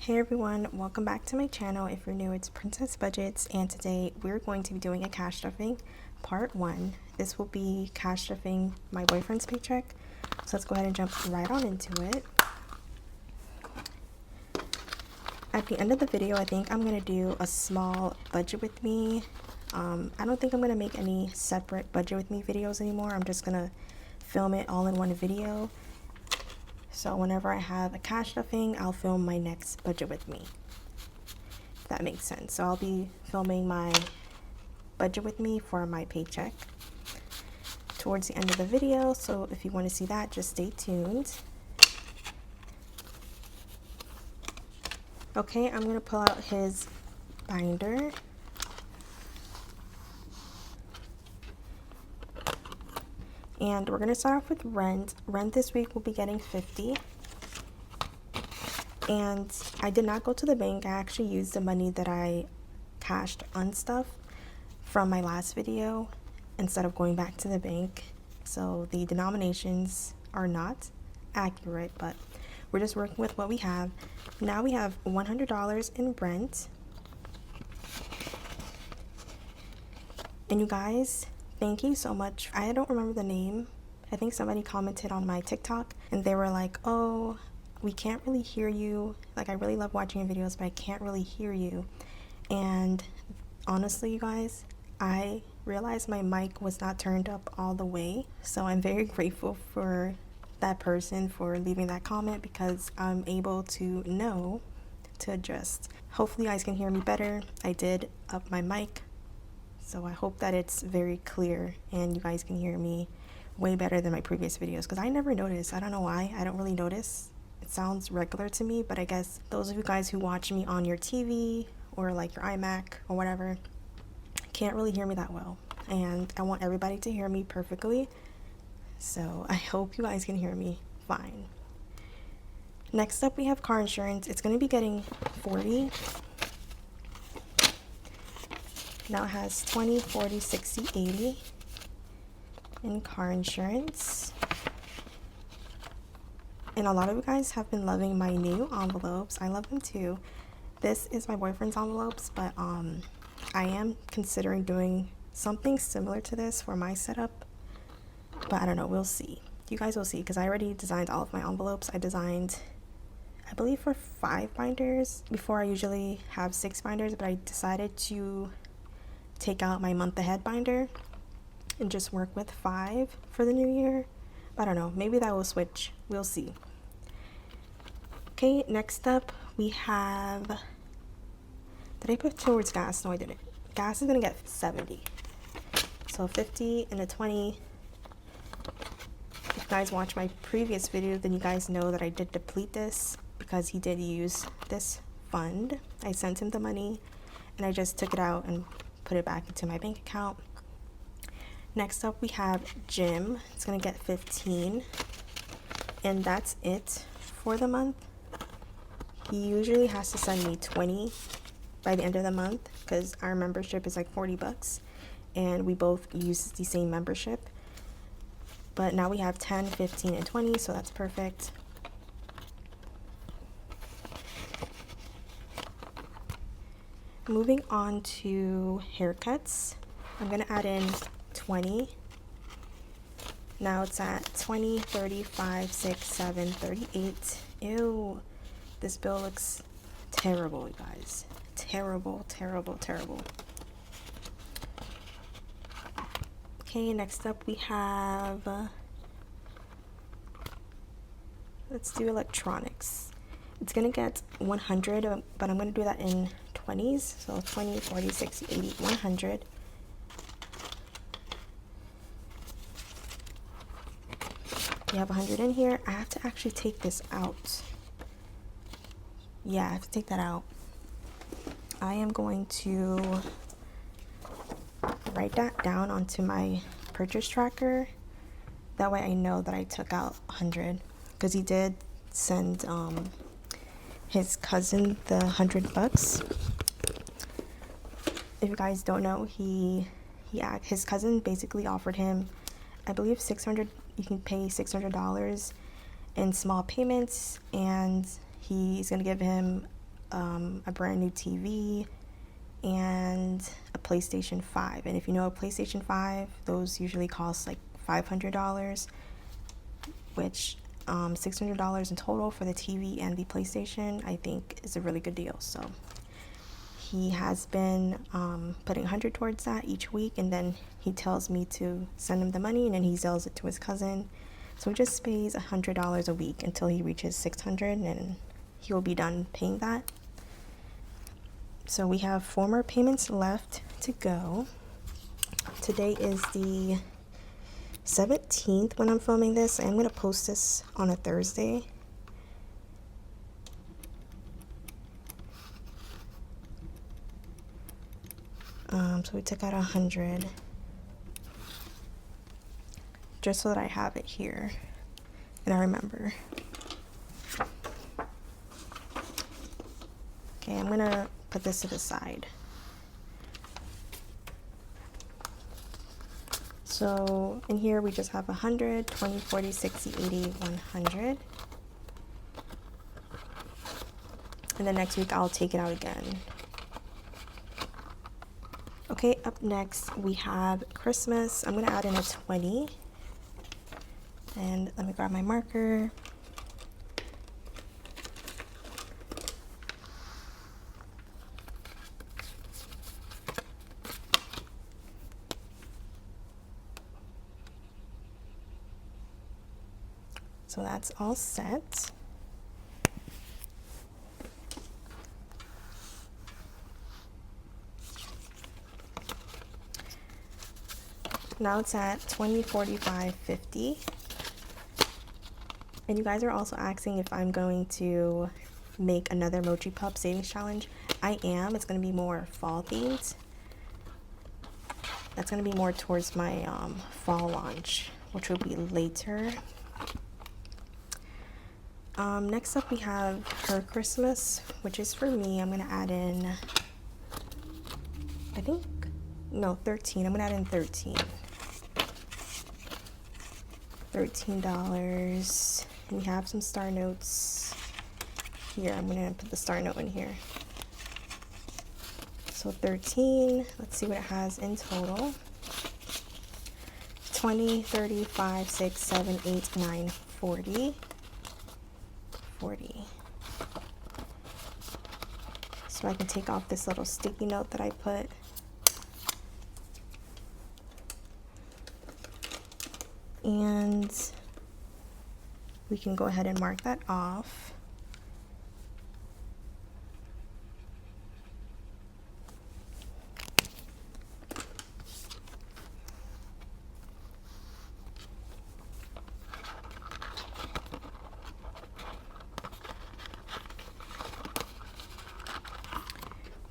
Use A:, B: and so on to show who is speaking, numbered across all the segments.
A: Hey everyone, welcome back to my channel. If you're new, it's Princess Budgets, and today we're going to be doing a cash stuffing part 1. This will be cash stuffing my boyfriend's paycheck. So let's go ahead and jump right on into it. At the end of the video, I think I'm going to do a small budget with me. I don't think I'm going to make any separate budget with me videos anymore. I'm just going to film it all in one video. So whenever I have a cash stuffing, I'll film my next budget with me, if that makes sense. So I'll be filming my budget with me for my paycheck towards the end of the video. So if you want to see that, just stay tuned. Okay, I'm going to pull out his binder. And we're going to start off with rent. Rent this week will be getting $50. And I did not go to the bank. I actually used the money that I cashed on stuff from my last video instead of going back to the bank. So the denominations are not accurate, but we're just working with what we have. Now we have $100 in rent. And you guys, thank you so much. I don't remember the name. I think somebody commented on my TikTok and they were like, oh, we can't really hear you. Like, I really love watching your videos, but I can't really hear you. And honestly, you guys, I realized my mic was not turned up all the way. So I'm very grateful for that person for leaving that comment, because I'm able to know to adjust. Hopefully you guys can hear me better. I did up my mic, so I hope that it's very clear and you guys can hear me way better than my previous videos, because I never noticed. I don't know why. I don't really notice. It sounds regular to me, but I guess those of you guys who watch me on your TV or like your iMac or whatever can't really hear me that well. And I want everybody to hear me perfectly. So I hope you guys can hear me fine. Next up, we have car insurance. It's going to be getting $40. Now it has 20, 40, 60, 80 in car insurance. And a lot of you guys have been loving my new envelopes. I love them too. This is my boyfriend's envelopes, but I am considering doing something similar to this for my setup. But I don't know, we'll see. You guys will see, because I already designed all of my envelopes. I designed, I believe, for 5 binders. Before I usually have 6 binders, but I decided to take out my month ahead binder and just work with 5 for the new year. I don't know, maybe that will switch. We'll see. Okay, next up we have, did I put towards gas? No, I didn't. Gas is gonna get 70. So 50 and a 20. If you guys watch my previous video, then you guys know that I did deplete this because he did use this fund. I sent him the money and I just took it out and put it back into my bank account. Next up we have gym. It's gonna get 15, and that's it for the month. He usually has to send me 20 by the end of the month, because our membership is like $40 and we both use the same membership. But now we have 10, 15, and 20, so that's perfect. Moving on to haircuts, I'm going to add in 20. Now it's at 20, 35, 6, 7, 38. Ew, this bill looks terrible, you guys. Terrible, terrible, terrible. Okay, next up we have, let's do electronics. It's going to get 100, but I'm going to do that in 20s. So 20, 40, 60, 80, 100. We have 100 in here. I have to actually take this out. Yeah, I have to take that out. I am going to write that down onto my purchase tracker. That way I know that I took out 100, because he did send his cousin the $100. If you guys don't know, his cousin basically offered him, I believe, $600. You can pay $600 in small payments, and he's gonna give him a brand new TV, and a PlayStation 5. And if you know a PlayStation 5, those usually cost like $500, which $600 in total for the TV and the PlayStation, I think is a really good deal. So he has been putting 100 towards that each week, and then he tells me to send him the money, and then he sells it to his cousin. So he just pays $100 a week until he reaches 600, and he will be done paying that. So we have 4 more payments left to go. Today is the 17th when I'm filming this. I'm going to post this on a Thursday. So we took out 100 just so that I have it here and I remember. Okay, I'm gonna put this to the side. So in here we just have 100, 20, 40, 60, 80, 100. And then next week I'll take it out again. Okay, up next we have Christmas. I'm gonna add in a 20. And let me grab my marker. So that's all set. Now it's at 20, 45, 50. And you guys are also asking if I'm going to make another Mochi Pup savings challenge. I am. It's going to be more fall themed. That's going to be more towards my fall launch, which will be later. Next up we have her Christmas, which is for me. I'm going to add in, I think, no, 13. I'm going to add in 13. $13. And we have some star notes here. I'm going to put the star note in here. So 13. Let's see what it has in total. 20, 30, 5, 6, 7, 8, 9, 40. 40. So I can take off this little sticky note that I put. And we can go ahead and mark that off.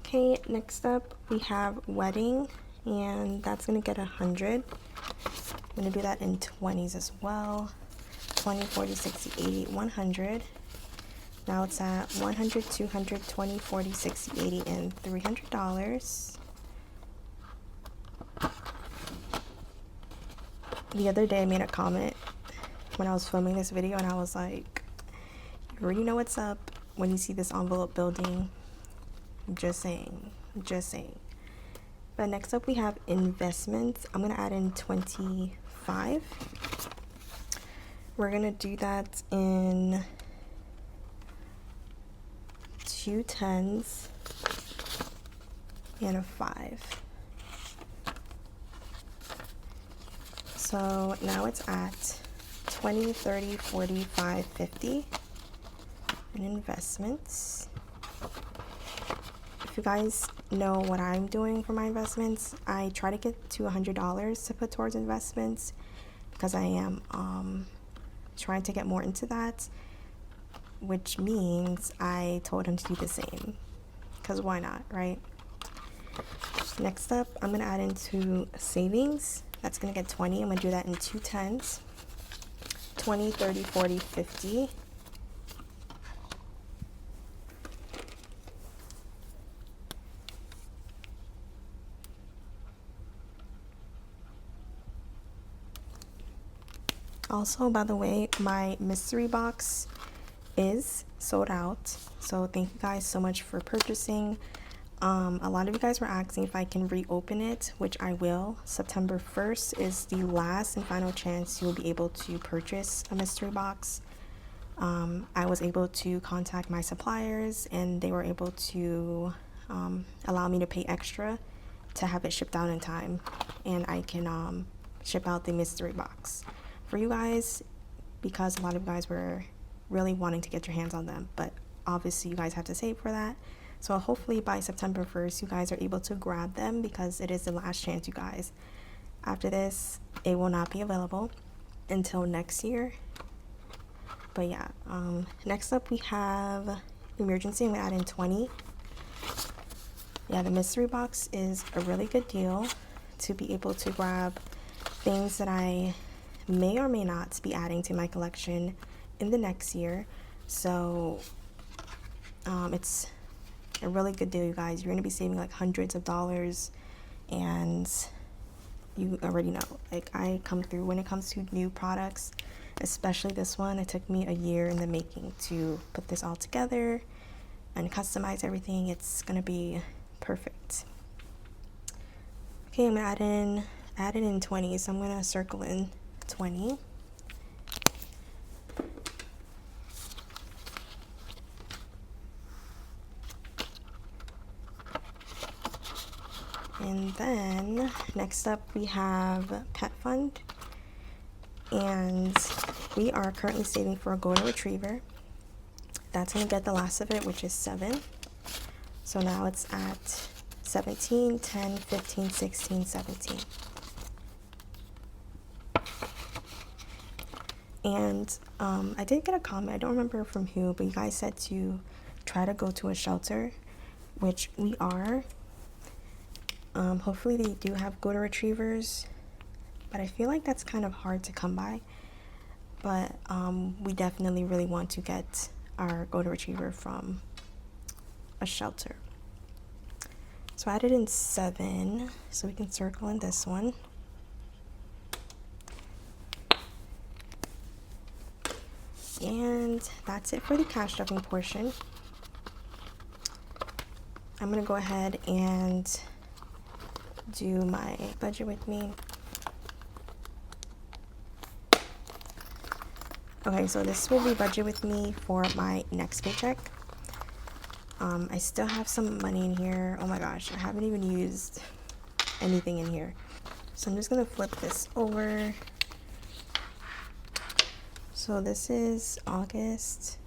A: Okay, next up we have wedding, and that's gonna get 100. I'm gonna do that in 20s as well. 20, 40, 60, 80, 100. Now it's at 100, 200, 20, 40, 60, 80, and $300. The other day I made a comment when I was filming this video, and I was like, you already know what's up when you see this envelope building. Just saying, just saying. But next up we have investments. I'm gonna add in 25. We're gonna do that in 2 10s and a 5. So now it's at 20, 30, 45, 50 in investments. If you guys know what I'm doing for my investments, I try to get to $100 to put towards investments because I am trying to get more into that, which means I told him to do the same because why not, right? Next up, I'm gonna add into savings. That's gonna get 20. I'm gonna do that in 2 10s. 20, 30, 40, 50. Also, by the way, my mystery box is sold out. So thank you guys so much for purchasing. A lot of you guys were asking if I can reopen it, which I will. September 1st is the last and final chance you'll be able to purchase a mystery box. I was able to contact my suppliers and they were able to allow me to pay extra to have it shipped out in time, and I can ship out the mystery box for you guys, because a lot of you guys were really wanting to get your hands on them, but obviously you guys have to save for that. So hopefully by September 1st you guys are able to grab them, because it is the last chance, you guys. After this it will not be available until next year. But yeah, next up we have Emergency. I'm gonna add in 20. Yeah, the mystery box is a really good deal to be able to grab things that I may or may not be adding to my collection in the next year. So it's a really good deal, you guys. You're gonna be saving like hundreds of dollars, and you already know, like, I come through when it comes to new products, especially this one. It took me a year in the making to put this all together and customize everything. It's gonna be perfect. Okay, I'm gonna add it in 20, so I'm gonna circle in 20. And then next up we have Pet Fund, and we are currently saving for a golden retriever. That's gonna get the last of it, which is 7. So now it's at 17, 10, 15, 16, 17. And I did get a comment, I don't remember from who, but you guys said to try to go to a shelter, which we are. Hopefully they do have golden retrievers, but I feel like that's kind of hard to come by. But we definitely really want to get our golden retriever from a shelter. So I added in 7, so we can circle in this one. And that's it for the cash stuffing portion. I'm gonna go ahead and do my budget with me. Okay, so this will be budget with me for my next paycheck. I still have some money in here. Oh my gosh, I haven't even used anything in here. So I'm just gonna flip this over. So this is August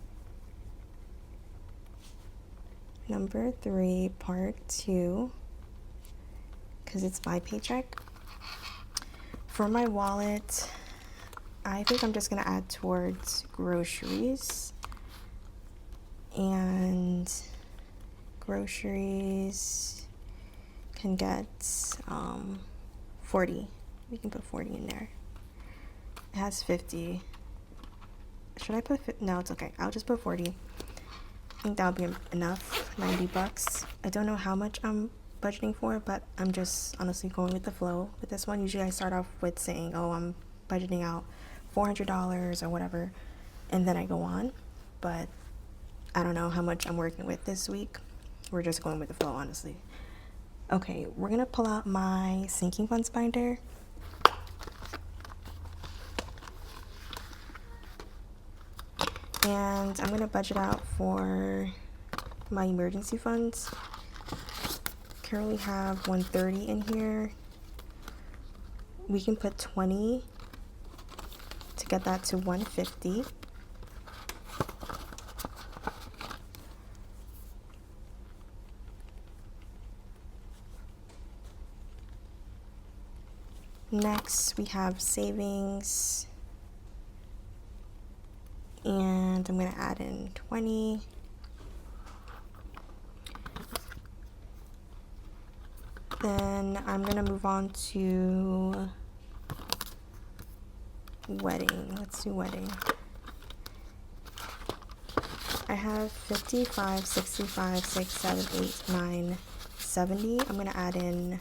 A: number 3, part 2, because it's my paycheck. For my wallet, I think I'm just gonna add towards groceries, and groceries can get 40. We can put 40 in there. It has 50. Should I put 50? No, it's okay. I'll just put 40. I think that'll be enough. 90 bucks. I don't know how much I'm budgeting for, but I'm just honestly going with the flow with this one. Usually I start off with saying, oh, I'm budgeting out $400 or whatever, and then I go on. But I don't know how much I'm working with this week. We're just going with the flow, honestly. Okay, we're gonna pull out my sinking funds binder. And I'm gonna budget out for my emergency funds. Currently have 130 in here. We can put 20 to get that to 150. Next we have savings, and I'm going to add in 20. Then I'm going to move on to wedding. Let's do wedding. I have 55, 65, 6, 7, 8, 9, 70. I'm going to add in,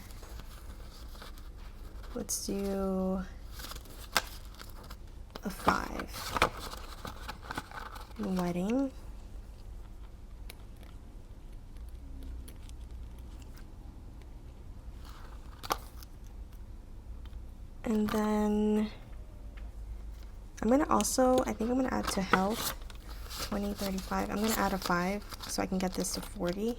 A: let's do a 5. Wedding. And then I'm gonna also, I think I'm gonna add to health 20, 35. I'm gonna add a 5 so I can get this to 40.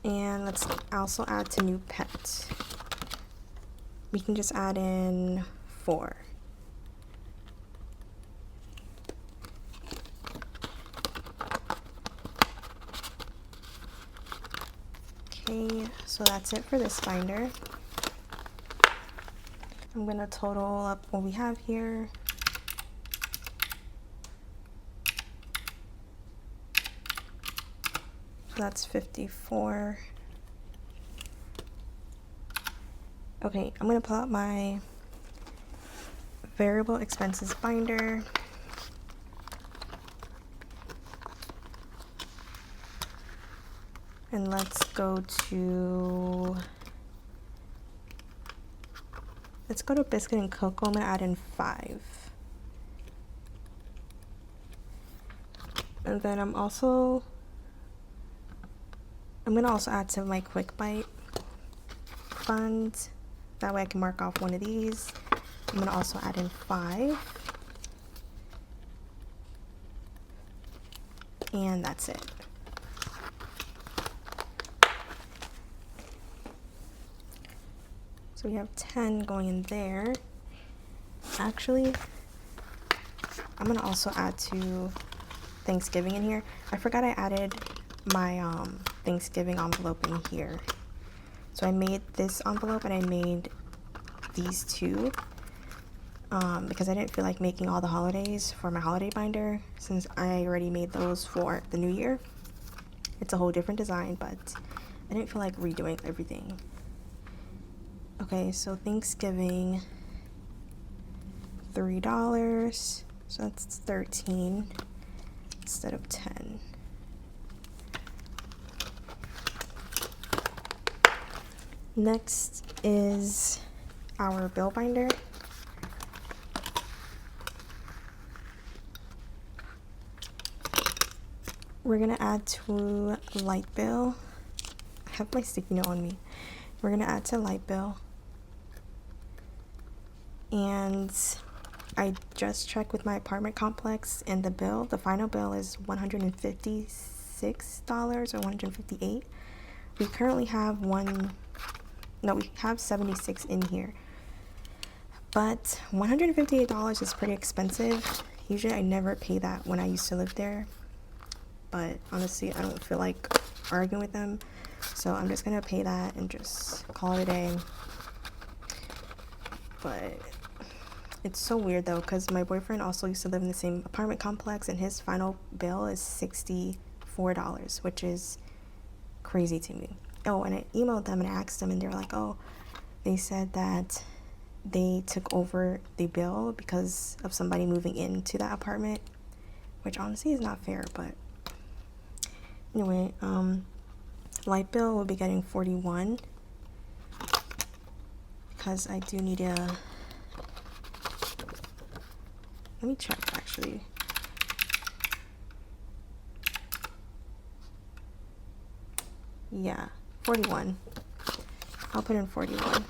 A: And let's also add to new pet. We can just add in 4. Okay, so that's it for this binder. I'm gonna total up what we have here. So that's 54. Okay, I'm gonna pull out my variable expenses binder. And let's go to biscuit and cocoa. I'm gonna add in 5. And then I'm gonna also add to my quick bite fund. That way I can mark off one of these. I'm gonna also add in 5. And that's it. So we have 10 going in there. Actually, I'm gonna also add to Thanksgiving in here. I forgot I added my Thanksgiving envelope in here. So I made this envelope and I made these two because I didn't feel like making all the holidays for my holiday binder since I already made those for the new year. It's a whole different design, but I didn't feel like redoing everything. Okay, so Thanksgiving, $3, so that's 13 instead of 10. Next is our bill binder. We're gonna add to light bill. I have my sticky note on me. We're gonna add to light bill. And I just checked with my apartment complex and the final bill is $156 or $158. We currently have we have 76 in here. But $158 is pretty expensive. Usually I never pay that when I used to live there. But honestly, I don't feel like arguing with them. So I'm just gonna pay that and just call it a day. But it's so weird though, because my boyfriend also used to live in the same apartment complex and his final bill is $64, which is crazy to me. Oh, and I emailed them and I asked them and they were like, oh, they said that they took over the bill because of somebody moving into that apartment, which honestly is not fair. But anyway, light bill will be getting 41 because I do need a, let me check actually. Yeah, 41. I'll put in 41.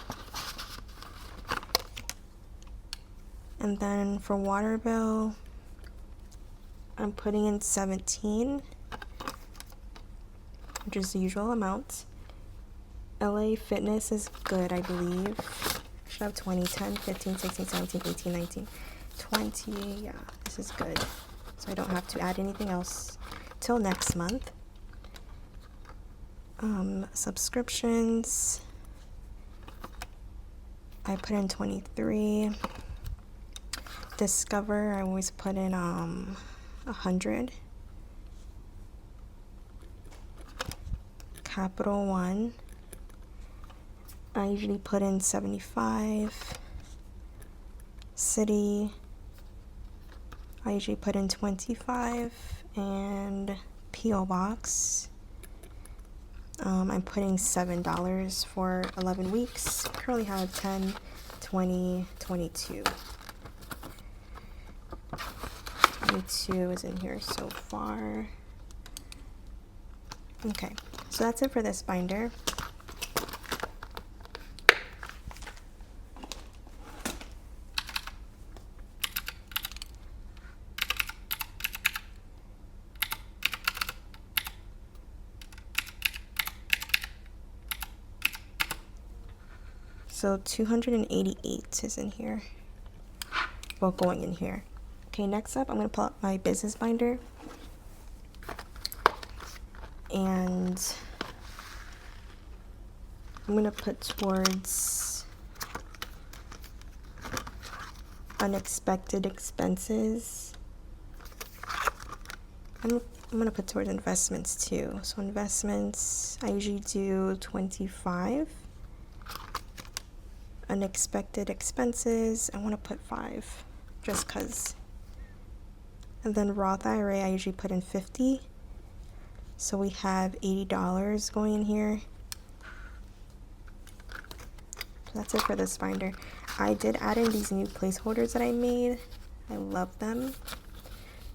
A: And then for water bill, I'm putting in 17, which is the usual amount. LA Fitness is good, I believe. Should have 20, 10, 15, 16, 17, 18, 19, 20. Yeah, this is good. So I don't have to add anything else till next month. Subscriptions, I put in 23. Discover, I always put in 100. Capital One, I usually put in 75. City, I usually put in 25. And P.O. Box, I'm putting $7 for 11 weeks. Currently have 10, 20, 22. 2 is in here so far. Okay, so that's it for this binder. So 288 is in here. Well, going in here. Okay, next up, I'm going to pull up my business binder. And I'm going to put towards unexpected expenses. I'm going to put towards investments too. So investments, I usually do 25. Unexpected expenses, I want to put 5 just because. And then Roth IRA, I usually put in 50. So we have $80 going in here. So that's it for this binder. I did add in these new placeholders that I made. I love them.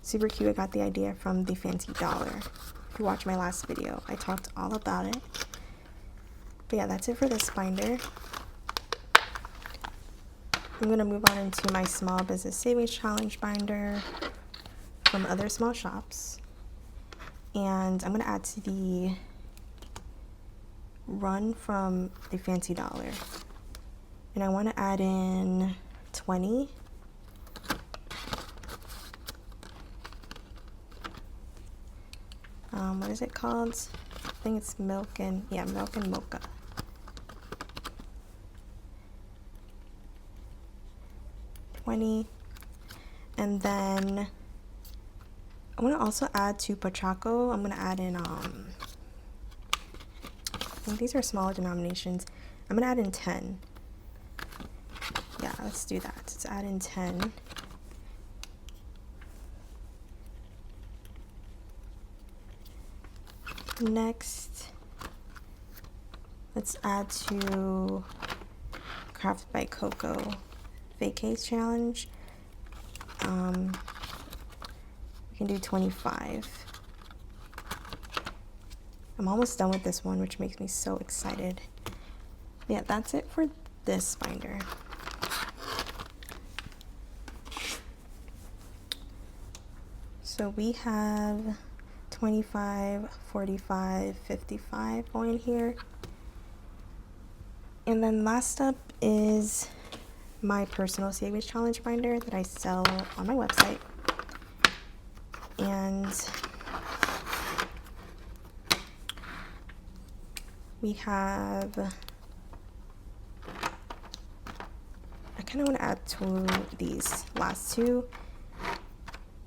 A: Super cute. I got the idea from the Fancy Dollar. If you watched my last video, I talked all about it. But yeah, that's it for this binder. I'm going to move on into my small business savings challenge binder from other small shops. And I'm going to add to the run from the Fancy Dollar. And I want to add in 20. What is it called? I think it's milk and mocha. And then I'm going to also add to Pochaco. I'm going to add in, I think these are smaller denominations. I'm going to add in 10. Yeah, let's do that. Let's add in 10. Next, let's add to Krafted by Kokoᥫ Vacay Challenge. We can do 25. I'm almost done with this one, which makes me so excited. Yeah, that's it for this binder. So we have 25, 45, 55 going here. And then last up is my personal savings challenge binder that I sell on my website. And we have, I kind of want to add to these last two.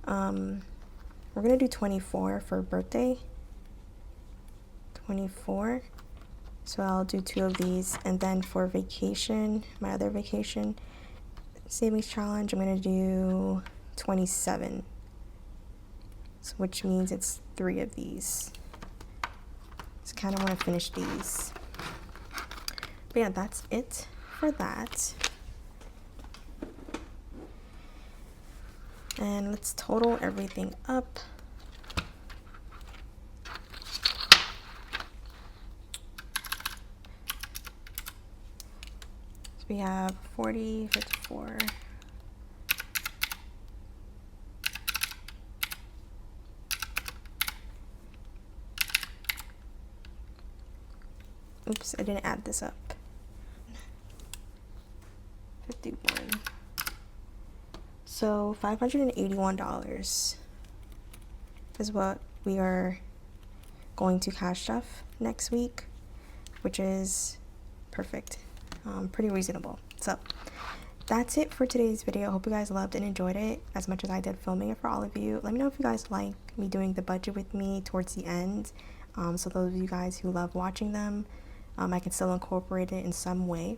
A: We're going to do 24 for birthday. 24. So I'll do 2 of these. And then for vacation, my other vacation savings challenge, I'm going to do 27. So which means it's 3 of these. So kind of want to finish these. But yeah, that's it for that. And let's total everything up. So we have 40, 54. Oops, I didn't add this up. 51. So $581 is what we are going to cash stuff next week, which is perfect. Pretty reasonable. So that's it for today's video. I hope you guys loved and enjoyed it as much as I did filming it for all of you. Let me know if you guys like me doing the budget with me towards the end. So those of you guys who love watching them, I can still incorporate it in some way.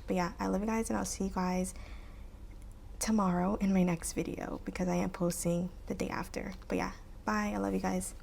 A: But yeah, I love you guys, and I'll see you guys tomorrow in my next video because I am posting the day after. But yeah, bye. I love you guys.